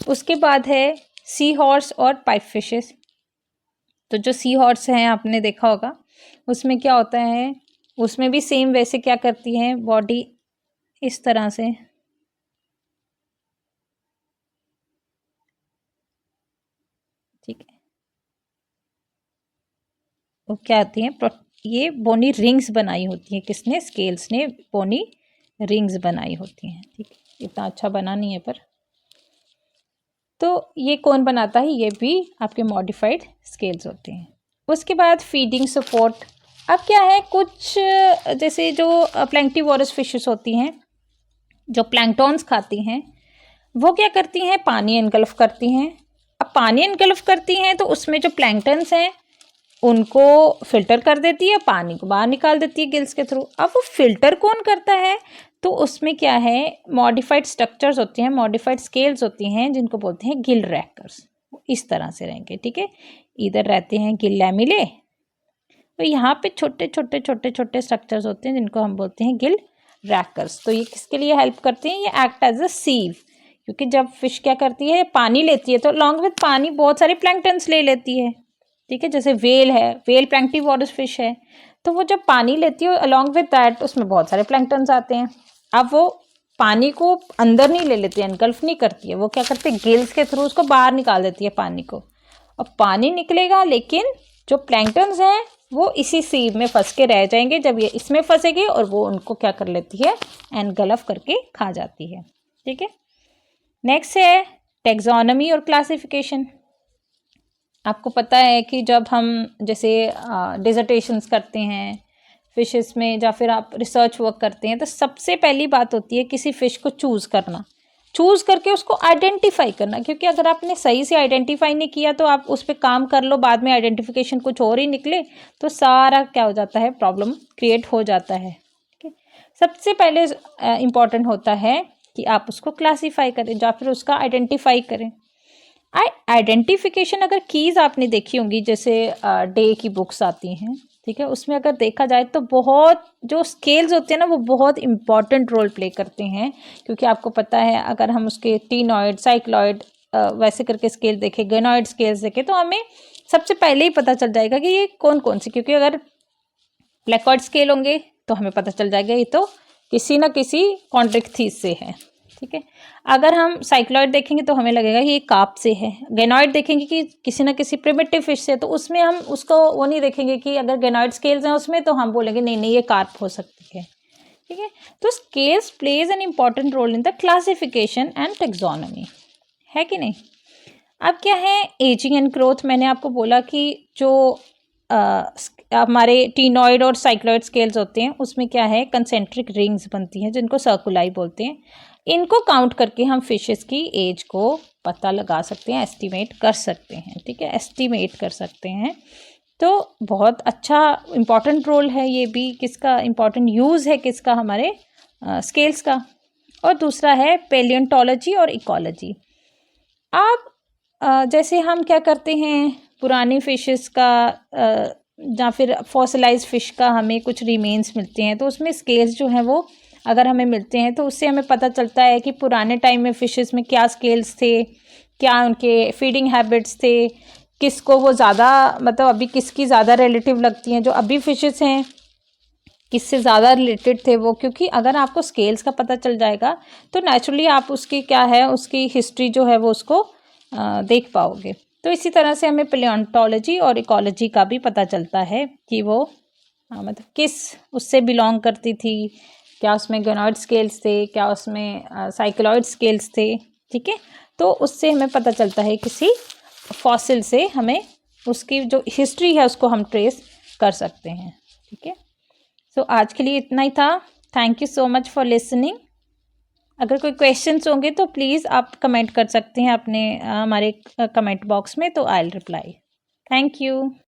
उसके बाद है सी हॉर्स और पाइप फिशेस। तो जो सी हॉर्स हैं आपने देखा होगा, उसमें क्या होता है, उसमें भी सेम वैसे क्या करती हैं, बॉडी इस तरह से, ठीक है, वो क्या आती हैं, ये बोनी रिंग्स बनाई होती हैं, किसने, स्केल्स ने बोनी रिंग्स बनाई होती हैं, ठीक है, इतना अच्छा बना नहीं है पर। तो ये कौन बनाता है, ये भी आपके मॉडिफाइड स्केल्स होते हैं। उसके बाद फीडिंग सपोर्ट। अब क्या है, कुछ जैसे जो प्लैंक्टिवोरस फिशेस होती हैं, जो प्लैंक्टॉन्स खाती हैं, वो क्या करती हैं, पानी एनगल्फ करती हैं। अब पानी एनगल्फ करती हैं तो उसमें जो प्लैंक्टन्स हैं उनको फिल्टर कर देती है, पानी को बाहर निकाल देती है गिल्स के थ्रू। अब वो फिल्टर कौन करता है, तो उसमें क्या है, मॉडिफाइड स्ट्रक्चर्स होती हैं, मॉडिफाइड स्केल्स होती हैं, जिनको बोलते हैं गिल रैकर्स। इस तरह से रहेंगे, ठीक है, इधर रहते हैं गिल लैमिले, तो यहाँ पे छोटे छोटे छोटे छोटे स्ट्रक्चर्स होते हैं जिनको हम बोलते हैं गिल रैकर्स। तो ये किसके लिए हेल्प करते हैं, ये एक्ट एज अ सीव, क्योंकि जब फिश क्या करती है, पानी लेती है, तो अलॉन्ग विद पानी बहुत सारे प्लैंक्टन्स ले लेती है, ठीक है, जैसे वेल है, वेल प्लैंक्टिवोरस फिश है, तो वो जब पानी लेती है अलॉन्ग विद दैट उसमें बहुत सारे प्लैंक्टन्स आते हैं। अब वो पानी को अंदर नहीं ले लेती है, एनगल्फ नहीं करती है, वो क्या करती है, गिल्स के थ्रू उसको बाहर निकाल देती है पानी को। अब पानी निकलेगा लेकिन जो प्लैंक्टन्स हैं वो इसी सीव में फंस के रह जाएंगे, जब ये इसमें फंसेगी और वो उनको क्या कर लेती है, एनगल्फ करके खा जाती है, ठीक है। नेक्स्ट है टेक्सोनॉमी और क्लासिफिकेशन। आपको पता है कि जब हम जैसे डिसर्टेशंस करते हैं फिशेस में, या फिर आप रिसर्च वर्क करते हैं, तो सबसे पहली बात होती है किसी फ़िश को चूज़ करना, चूज़ करके उसको आइडेंटिफाई करना, क्योंकि अगर आपने सही से आइडेंटिफाई नहीं किया तो आप उस पर काम कर लो, बाद में आइडेंटिफिकेशन कुछ और ही निकले तो सारा क्या हो जाता है, प्रॉब्लम क्रिएट हो जाता है, ठीक है। सबसे पहले इम्पॉर्टेंट होता है कि आप उसको क्लासीफाई करें या फिर उसका आइडेंटिफाई करें। आइडेंटिफिकेशन अगर कीज़ आपने देखी होंगी, जैसे डे की बुक्स आती हैं, ठीक है, उसमें अगर देखा जाए तो बहुत जो स्केल्स होते हैं ना वो बहुत इंपॉर्टेंट रोल प्ले करते हैं, क्योंकि आपको पता है अगर हम उसके टीनॉइड, साइक्लॉइड वैसे करके स्केल देखें, गेनॉइड स्केल्स देखें, तो हमें सबसे पहले ही पता चल जाएगा कि ये कौन कौन सी, क्योंकि अगर प्लेकॉइड स्केल होंगे तो हमें पता चल जाएगा ये तो किसी ना किसी कॉन्ट्रिक्थीस से है, ठीक है। अगर हम साइक्लॉइड देखेंगे तो हमें लगेगा कि ये कार्प से है, गेनॉइड देखेंगे कि किसी ना किसी प्रिमिटिव फिश से, तो उसमें हम उसको वो नहीं देखेंगे कि अगर गेनॉइड स्केल्स हैं उसमें तो हम बोलेंगे नहीं नहीं ये कार्प हो सकती है, ठीक है। तो scales plays an important role in the classification and taxonomy, है कि नहीं। अब क्या है, एजिंग एंड ग्रोथ। मैंने आपको बोला कि जो हमारे टीनॉइड और साइक्लॉइड स्केल्स होते हैं उसमें क्या है, कंसेंट्रिक रिंग्स बनती हैं जिनको सर्कुलाई बोलते हैं। इनको काउंट करके हम फिशेस की एज को पता लगा सकते हैं, एस्टिमेट कर सकते हैं, ठीक है, एस्टिमेट कर सकते हैं। तो बहुत अच्छा इम्पॉर्टेंट रोल है ये भी, किसका इम्पॉर्टेंट यूज़ है किसका, हमारे स्केल्स का। और दूसरा है पेलियोंटोलॉजी और इकोलॉजी। अब जैसे हम क्या करते हैं, पुरानी फिशेस का या फिर फॉसिलाइज फिश का हमें कुछ रिमेन्स मिलते हैं, तो उसमें स्केल्स जो हैं वो अगर हमें मिलते हैं तो उससे हमें पता चलता है कि पुराने टाइम में फिशेस में क्या स्केल्स थे, क्या उनके फीडिंग हैबिट्स थे, किसको वो ज़्यादा, मतलब अभी किसकी ज़्यादा रिलेटिव लगती हैं, जो अभी फिशेस हैं किससे ज़्यादा रिलेटेड थे वो। क्योंकि अगर आपको स्केल्स का पता चल जाएगा तो नेचुरली आप उसकी क्या है, उसकी हिस्ट्री जो है वो उसको देख पाओगे। तो इसी तरह से हमें पेलियोंटोलॉजी और इकोलॉजी का भी पता चलता है कि वो मतलब किस उससे बिलोंग करती थी, क्या उसमें गोनॉइड स्केल्स थे, क्या उसमें साइक्लॉइड स्केल्स थे, ठीक है। तो उससे हमें पता चलता है किसी फॉसिल से, हमें उसकी जो हिस्ट्री है उसको हम ट्रेस कर सकते हैं, ठीक है। सो आज के लिए इतना ही था। Thank you so much for listening. अगर कोई क्वेश्चंस होंगे तो प्लीज़ आप कमेंट कर सकते हैं अपने हमारे कमेंट बॉक्स में, तो I will reply. Thank you.